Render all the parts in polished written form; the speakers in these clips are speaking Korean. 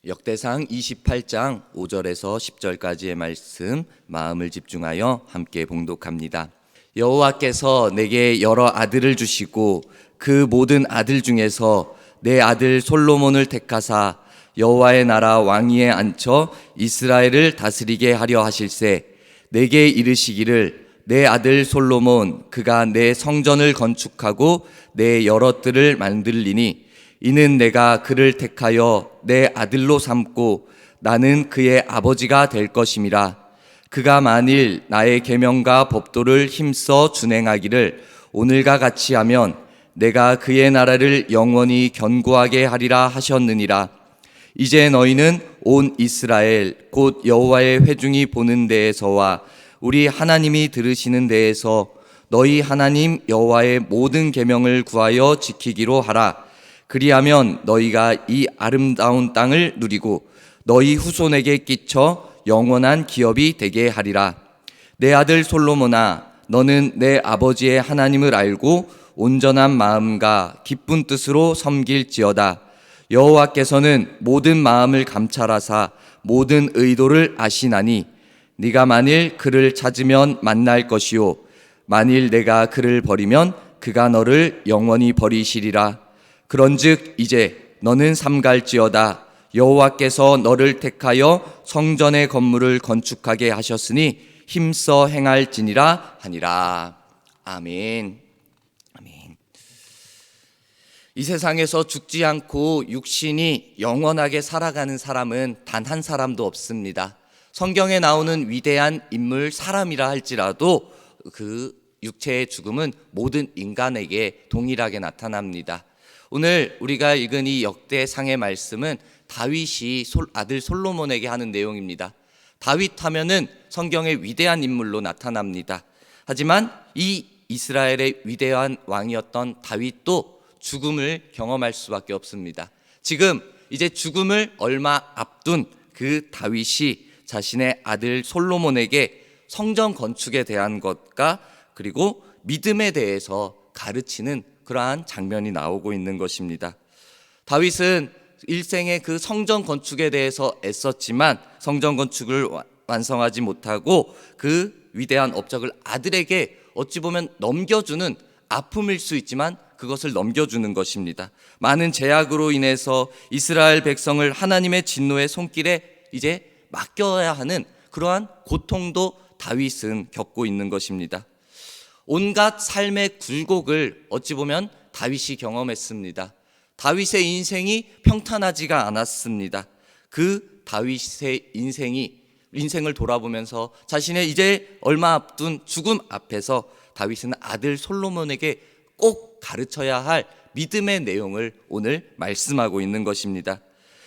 역대상 28장 5절에서 10절까지의 말씀 마음을 집중하여 함께 봉독합니다. 여호와께서 내게 여러 아들을 주시고 그 모든 아들 중에서 내 아들 솔로몬을 택하사 여호와의 나라 왕위에 앉혀 이스라엘을 다스리게 하려 하실세. 내게 이르시기를 내 아들 솔로몬 그가 내 성전을 건축하고 내 여러 뜰을 만들리니 이는 내가 그를 택하여 내 아들로 삼고 나는 그의 아버지가 될 것임이라. 그가 만일 나의 계명과 법도를 힘써 준행하기를 오늘과 같이 하면 내가 그의 나라를 영원히 견고하게 하리라 하셨느니라. 이제 너희는 온 이스라엘 곧 여호와의 회중이 보는 데에서와 우리 하나님이 들으시는 데에서 너희 하나님 여호와의 모든 계명을 구하여 지키기로 하라. 그리하면 너희가 이 아름다운 땅을 누리고 너희 후손에게 끼쳐 영원한 기업이 되게 하리라. 내 아들 솔로몬아, 너는 내 아버지의 하나님을 알고 온전한 마음과 기쁜 뜻으로 섬길지어다. 여호와께서는 모든 마음을 감찰하사 모든 의도를 아시나니 네가 만일 그를 찾으면 만날 것이요 만일 내가 그를 버리면 그가 너를 영원히 버리시리라. 그런즉 이제 너는 삼갈지어다. 여호와께서 너를 택하여 성전의 건물을 건축하게 하셨으니 힘써 행할지니라 하니라. 아멘. 아멘. 이 세상에서 죽지 않고 육신이 영원하게 살아가는 사람은 단 한 사람도 없습니다. 성경에 나오는 위대한 인물 사람이라 할지라도 그 육체의 죽음은 모든 인간에게 동일하게 나타납니다. 오늘 우리가 읽은 이 역대상의 말씀은 다윗이 아들 솔로몬에게 하는 내용입니다. 다윗 하면은 성경의 위대한 인물로 나타납니다. 하지만 이 이스라엘의 위대한 왕이었던 다윗도 죽음을 경험할 수밖에 없습니다. 지금 이제 죽음을 얼마 앞둔 그 다윗이 자신의 아들 솔로몬에게 성전 건축에 대한 것과 그리고 믿음에 대해서 가르치는 그러한 장면이 나오고 있는 것입니다. 다윗은 일생의 그 성전 건축에 대해서 애썼지만 성전 건축을 완성하지 못하고 그 위대한 업적을 아들에게 어찌 보면 넘겨주는 아픔일 수 있지만 그것을 넘겨주는 것입니다. 많은 제약으로 인해서 이스라엘 백성을 하나님의 진노의 손길에 이제 맡겨야 하는 그러한 고통도 다윗은 겪고 있는 것입니다. 온갖 삶의 굴곡을 어찌 보면 다윗이 경험했습니다. 다윗의 인생이 평탄하지가 않았습니다. 그 다윗의 인생을 돌아보면서 자신의 이제 얼마 앞둔 죽음 앞에서 다윗은 아들 솔로몬에게 꼭 가르쳐야 할 믿음의 내용을 오늘 말씀하고 있는 것입니다.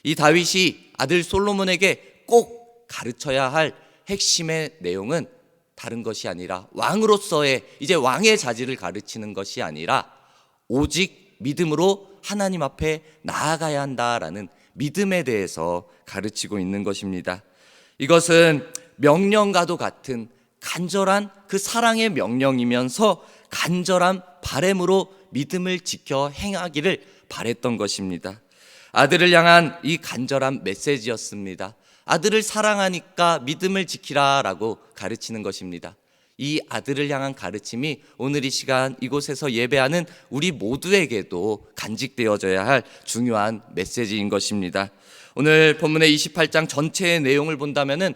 이 다윗이 아들 솔로몬에게 꼭 가르쳐야 할 핵심의 내용은 다른 것이 아니라 왕으로서의 이제 왕의 자질을 가르치는 것이 아니라 오직 믿음으로 하나님 앞에 나아가야 한다라는 믿음에 대해서 가르치고 있는 것입니다. 이것은 명령과도 같은 간절한 그 사랑의 명령이면서 간절한 바램으로 믿음을 지켜 행하기를 바랬던 것입니다. 아들을 향한 이 간절한 메시지였습니다. 아들을 사랑하니까 믿음을 지키라라고 가르치는 것입니다. 이 아들을 향한 가르침이 오늘 이 시간 이곳에서 예배하는 우리 모두에게도 간직되어져야 할 중요한 메시지인 것입니다. 오늘 본문의 28장 전체의 내용을 본다면은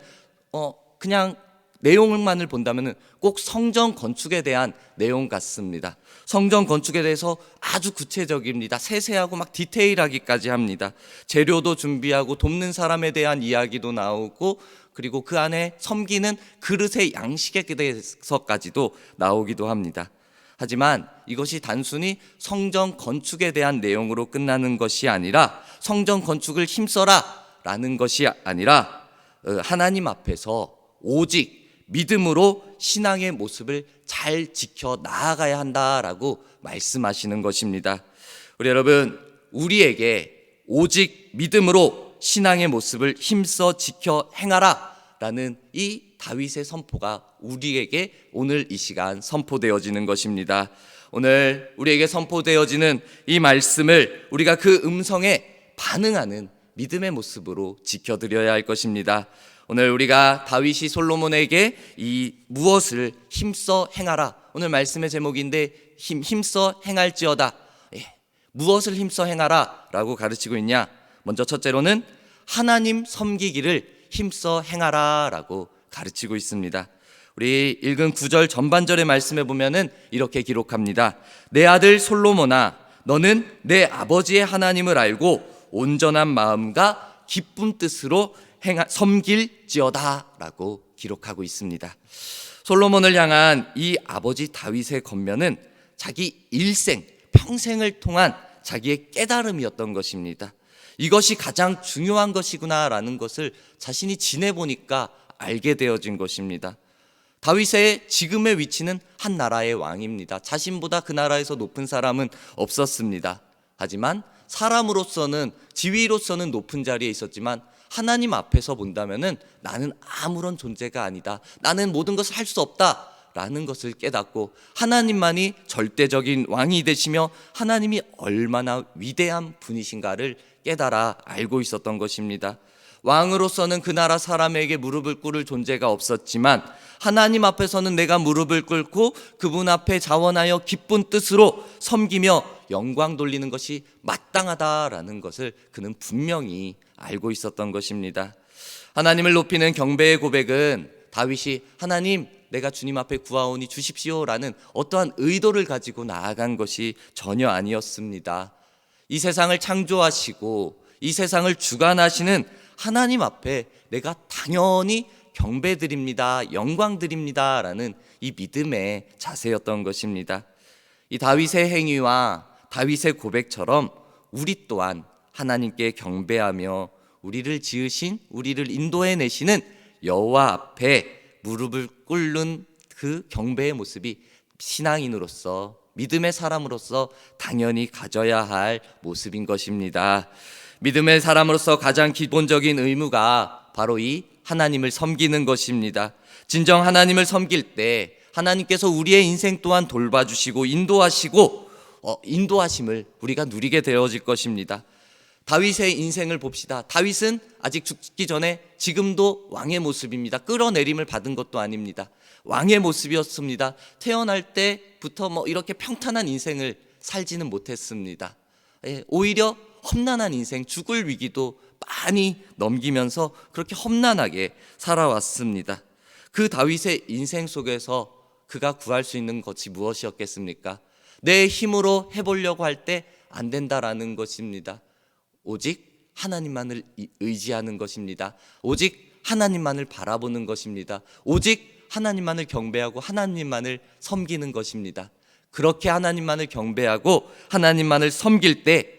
그냥 내용만을 본다면은 꼭 성전 건축에 대한 내용 같습니다. 성전 건축에 대해서 아주 구체적입니다. 세세하고 막 디테일하기까지 합니다. 재료도 준비하고 돕는 사람에 대한 이야기도 나오고 그리고 그 안에 섬기는 그릇의 양식에 대해서까지도 나오기도 합니다. 하지만 이것이 단순히 성전 건축에 대한 내용으로 끝나는 것이 아니라 성전 건축을 힘써라 라는 것이 아니라 하나님 앞에서 오직 믿음으로 신앙의 모습을 잘 지켜 나아가야 한다라고 말씀하시는 것입니다. 우리 여러분, 우리에게 오직 믿음으로 신앙의 모습을 힘써 지켜 행하라 라는 이 다윗의 선포가 우리에게 오늘 이 시간 선포되어지는 것입니다. 오늘 우리에게 선포되어지는 이 말씀을 우리가 그 음성에 반응하는 믿음의 모습으로 지켜드려야 할 것입니다. 오늘 우리가 다윗이 솔로몬에게 이 무엇을 힘써 행하라, 오늘 말씀의 제목인데 힘써 행할지어다. 무엇을 힘써 행하라 라고 가르치고 있냐? 먼저 첫째로는 하나님 섬기기를 힘써 행하라 라고 가르치고 있습니다. 우리 읽은 9절 전반절의 말씀에 보면은 이렇게 기록합니다. 내 아들 솔로몬아, 너는 내 아버지의 하나님을 알고 온전한 마음과 기쁜 뜻으로 섬길지어다 라고 기록하고 있습니다. 솔로몬을 향한 이 아버지 다윗의 권면은 자기 일생, 평생을 통한 자기의 깨달음이었던 것입니다. 이것이 가장 중요한 것이구나라는 것을 자신이 지내보니까 알게 되어진 것입니다. 다윗의 지금의 위치는 한 나라의 왕입니다. 자신보다 그 나라에서 높은 사람은 없었습니다. 하지만 사람으로서는, 지위로서는 높은 자리에 있었지만 하나님 앞에서 본다면은 나는 아무런 존재가 아니다, 나는 모든 것을 할 수 없다 라는 것을 깨닫고 하나님만이 절대적인 왕이 되시며 하나님이 얼마나 위대한 분이신가를 깨달아 알고 있었던 것입니다. 왕으로서는 그 나라 사람에게 무릎을 꿇을 존재가 없었지만 하나님 앞에서는 내가 무릎을 꿇고 그분 앞에 자원하여 기쁜 뜻으로 섬기며 영광 돌리는 것이 마땅하다라는 것을 그는 분명히 알고 있었던 것입니다. 하나님을 높이는 경배의 고백은 다윗이 하나님, 내가 주님 앞에 구하오니 주십시오라는 어떠한 의도를 가지고 나아간 것이 전혀 아니었습니다. 이 세상을 창조하시고 이 세상을 주관하시는 하나님 앞에 내가 당연히 경배드립니다, 영광드립니다 라는 이 믿음의 자세였던 것입니다. 이 다윗의 행위와 다윗의 고백처럼 우리 또한 하나님께 경배하며 우리를 지으신, 우리를 인도해내시는 여호와 앞에 무릎을 꿇는 그 경배의 모습이 신앙인으로서, 믿음의 사람으로서 당연히 가져야 할 모습인 것입니다. 믿음의 사람으로서 가장 기본적인 의무가 바로 이 하나님을 섬기는 것입니다. 진정 하나님을 섬길 때 하나님께서 우리의 인생 또한 돌봐주시고 인도하심을 우리가 누리게 되어질 것입니다. 다윗의 인생을 봅시다. 다윗은 아직 죽기 전에 지금도 왕의 모습입니다. 끌어내림을 받은 것도 아닙니다. 왕의 모습이었습니다. 태어날 때부터 이렇게 평탄한 인생을 살지는 못했습니다. 오히려 험난한 인생, 죽을 위기도 많이 넘기면서 그렇게 험난하게 살아왔습니다. 그 다윗의 인생 속에서 그가 구할 수 있는 것이 무엇이었겠습니까? 내 힘으로 해보려고 할 때 안 된다라는 것입니다. 오직 하나님만을 의지하는 것입니다. 오직 하나님만을 바라보는 것입니다. 오직 하나님만을 경배하고 하나님만을 섬기는 것입니다. 그렇게 하나님만을 경배하고 하나님만을 섬길 때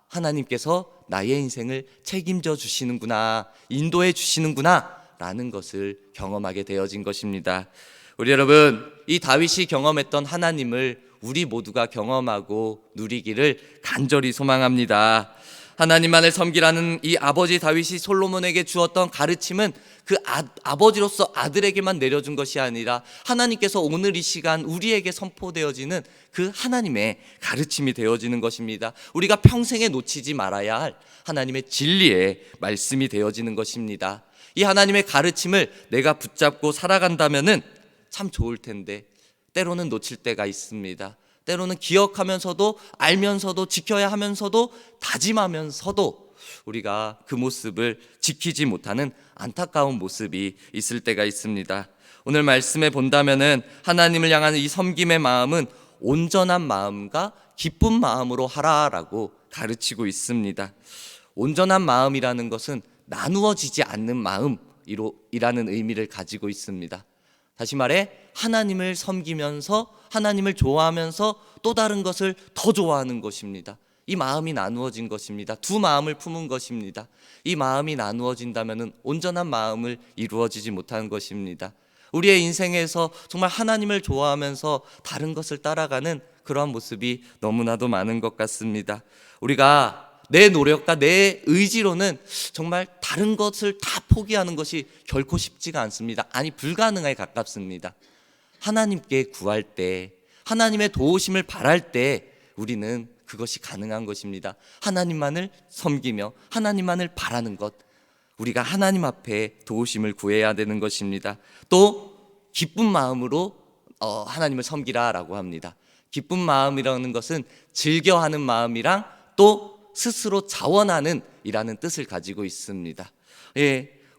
하나님께서 나의 인생을 책임져 주시는구나, 인도해 주시는구나 라는 것을 경험하게 되어진 것입니다. 우리 여러분, 이 다윗이 경험했던 하나님을 우리 모두가 경험하고 누리기를 간절히 소망합니다. 하나님만을 섬기라는 이 아버지 다윗이 솔로몬에게 주었던 가르침은 그 아버지로서 아들에게만 내려준 것이 아니라 하나님께서 오늘 이 시간 우리에게 선포되어지는 그 하나님의 가르침이 되어지는 것입니다. 우리가 평생에 놓치지 말아야 할 하나님의 진리의 말씀이 되어지는 것입니다. 이 하나님의 가르침을 내가 붙잡고 살아간다면은 참 좋을 텐데 때로는 놓칠 때가 있습니다. 때로는 기억하면서도 알면서도 지켜야 하면서도 다짐하면서도 우리가 그 모습을 지키지 못하는 안타까운 모습이 있을 때가 있습니다. 오늘 말씀에 본다면은 하나님을 향한 이 섬김의 마음은 온전한 마음과 기쁜 마음으로 하라라고 가르치고 있습니다. 온전한 마음이라는 것은 나누어지지 않는 마음이라는 의미를 가지고 있습니다. 다시 말해 하나님을 섬기면서 하나님을 좋아하면서 또 다른 것을 더 좋아하는 것입니다. 이 마음이 나누어진 것입니다. 두 마음을 품은 것입니다. 이 마음이 나누어진다면 온전한 마음을 이루어지지 못하는 것입니다. 우리의 인생에서 정말 하나님을 좋아하면서 다른 것을 따라가는 그러한 모습이 너무나도 많은 것 같습니다. 우리가 내 노력과 내 의지로는 정말 다른 것을 다 포기하는 것이 결코 쉽지가 않습니다. 아니, 불가능에 가깝습니다. 하나님께 구할 때, 하나님의 도우심을 바랄 때 우리는 그것이 가능한 것입니다. 하나님만을 섬기며 하나님만을 바라는 것, 우리가 하나님 앞에 도우심을 구해야 되는 것입니다. 또 기쁜 마음으로 하나님을 섬기라라고 합니다. 기쁜 마음이라는 것은 즐겨하는 마음이랑 또 스스로 자원하는 이라는 뜻을 가지고 있습니다.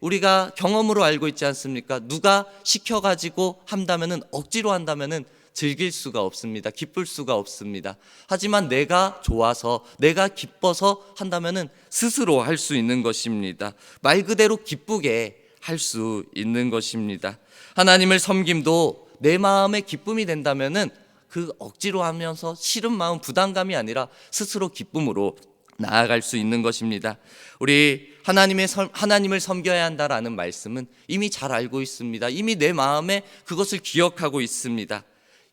우리가 경험으로 알고 있지 않습니까? 누가 시켜가지고 한다면은, 억지로 한다면은 즐길 수가 없습니다. 기쁠 수가 없습니다. 하지만 내가 좋아서, 내가 기뻐서 한다면은 스스로 할 수 있는 것입니다. 말 그대로 기쁘게 할 수 있는 것입니다. 하나님을 섬김도 내 마음의 기쁨이 된다면은 그 억지로 하면서 싫은 마음, 부담감이 아니라 스스로 기쁨으로 나아갈 수 있는 것입니다. 우리 하나님을 섬겨야 한다라는 말씀은 이미 잘 알고 있습니다. 이미 내 마음에 그것을 기억하고 있습니다.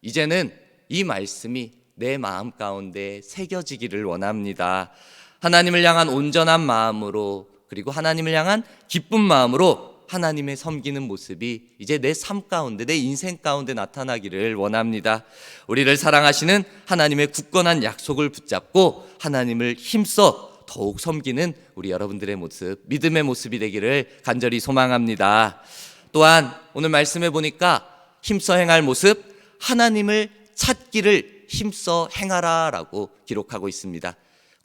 이제는 이 말씀이 내 마음 가운데 새겨지기를 원합니다. 하나님을 향한 온전한 마음으로, 그리고 하나님을 향한 기쁜 마음으로 하나님의 섬기는 모습이 이제 내 삶 가운데, 내 인생 가운데 나타나기를 원합니다. 우리를 사랑하시는 하나님의 굳건한 약속을 붙잡고 하나님을 힘써 더욱 섬기는 우리 여러분들의 모습, 믿음의 모습이 되기를 간절히 소망합니다. 또한 오늘 말씀해 보니까 힘써 행할 모습, 하나님을 찾기를 힘써 행하라 라고 기록하고 있습니다.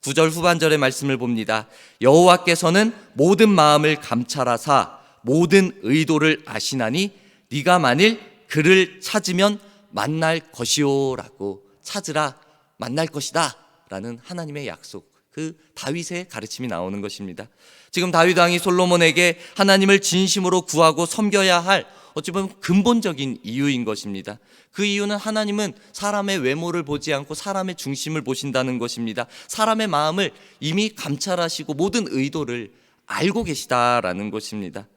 9절 후반절의 말씀을 봅니다. 여호와께서는 모든 마음을 감찰하사 모든 의도를 아시나니 네가 만일 그를 찾으면 만날 것이요 라고, 찾으라, 만날 것이다 라는 하나님의 약속, 그 다윗의 가르침이 나오는 것입니다. 지금 다윗 왕이 솔로몬에게 하나님을 진심으로 구하고 섬겨야 할 어찌 보면 근본적인 이유인 것입니다. 그 이유는 하나님은 사람의 외모를 보지 않고 사람의 중심을 보신다는 것입니다. 사람의 마음을 이미 감찰하시고 모든 의도를 알고 계시다라는 것입니다.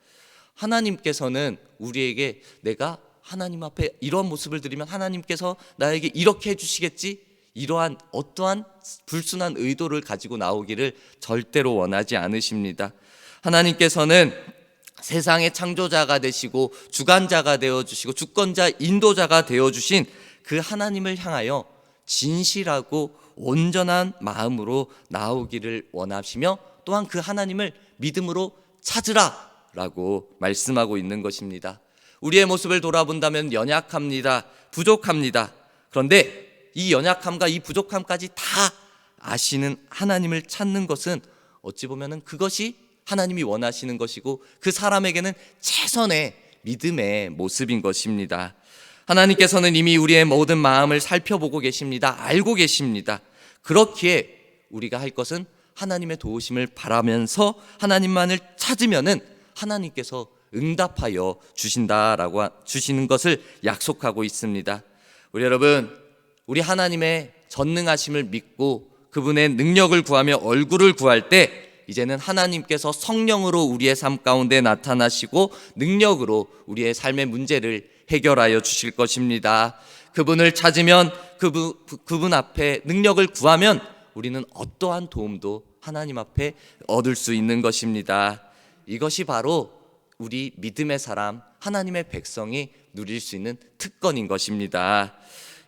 하나님께서는 우리에게 내가 하나님 앞에 이러한 모습을 드리면 하나님께서 나에게 이렇게 해주시겠지, 이러한 어떠한 불순한 의도를 가지고 나오기를 절대로 원하지 않으십니다. 하나님께서는 세상의 창조자가 되시고 주관자가 되어주시고 주권자, 인도자가 되어주신 그 하나님을 향하여 진실하고 온전한 마음으로 나오기를 원하시며, 또한 그 하나님을 믿음으로 찾으라 라고 말씀하고 있는 것입니다. 우리의 모습을 돌아본다면 연약합니다. 부족합니다. 그런데 이 연약함과 이 부족함까지 다 아시는 하나님을 찾는 것은 어찌 보면 그것이 하나님이 원하시는 것이고 그 사람에게는 최선의 믿음의 모습인 것입니다. 하나님께서는 이미 우리의 모든 마음을 살펴보고 계십니다. 알고 계십니다. 그렇기에 우리가 할 것은 하나님의 도우심을 바라면서 하나님만을 찾으면은 하나님께서 응답하여 주시는 것을 약속하고 있습니다. 우리 여러분, 우리 하나님의 전능하심을 믿고 그분의 능력을 구하며 얼굴을 구할 때 이제는 하나님께서 성령으로 우리의 삶 가운데 나타나시고 능력으로 우리의 삶의 문제를 해결하여 주실 것입니다. 그분을 찾으면, 그분 앞에 능력을 구하면 우리는 어떠한 도움도 하나님 앞에 얻을 수 있는 것입니다. 이것이 바로 우리 믿음의 사람, 하나님의 백성이 누릴 수 있는 특권인 것입니다.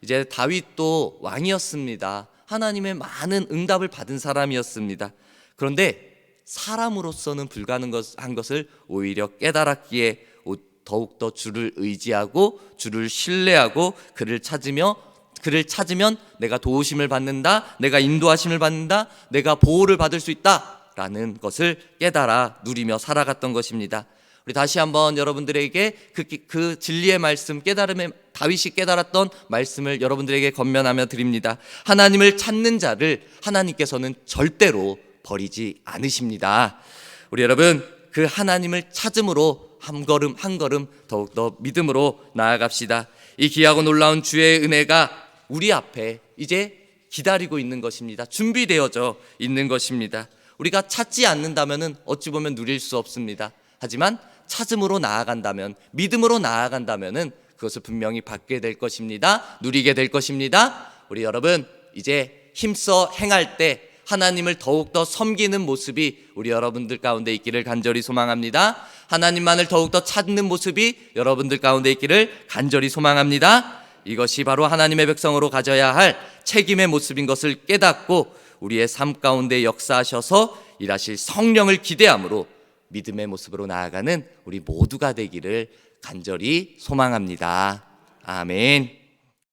이제 다윗도 왕이었습니다. 하나님의 많은 응답을 받은 사람이었습니다. 그런데 사람으로서는 불가능한 것을 오히려 깨달았기에 더욱더 주를 의지하고 주를 신뢰하고 그를 찾으면 내가 도우심을 받는다, 내가 인도하심을 받는다, 내가 보호를 받을 수 있다라는 것을 깨달아 누리며 살아갔던 것입니다. 우리 다시 한번 여러분들에게 그 진리의 말씀, 깨달음의, 다윗이 깨달았던 말씀을 여러분들에게 건면하며 드립니다. 하나님을 찾는 자를 하나님께서는 절대로 버리지 않으십니다. 우리 여러분, 그 하나님을 찾음으로 한 걸음 한 걸음 더욱더 믿음으로 나아갑시다. 이 귀하고 놀라운 주의 은혜가 우리 앞에 이제 기다리고 있는 것입니다. 준비되어져 있는 것입니다. 우리가 찾지 않는다면 어찌 보면 누릴 수 없습니다. 하지만 찾음으로 나아간다면, 믿음으로 나아간다면 그것을 분명히 받게 될 것입니다. 누리게 될 것입니다. 우리 여러분, 이제 힘써 행할 때 하나님을 더욱더 섬기는 모습이 우리 여러분들 가운데 있기를 간절히 소망합니다. 하나님만을 더욱더 찾는 모습이 여러분들 가운데 있기를 간절히 소망합니다. 이것이 바로 하나님의 백성으로 가져야 할 책임의 모습인 것을 깨닫고 우리의 삶 가운데 역사하셔서 일하실 성령을 기대함으로 믿음의 모습으로 나아가는 우리 모두가 되기를 간절히 소망합니다. 아멘.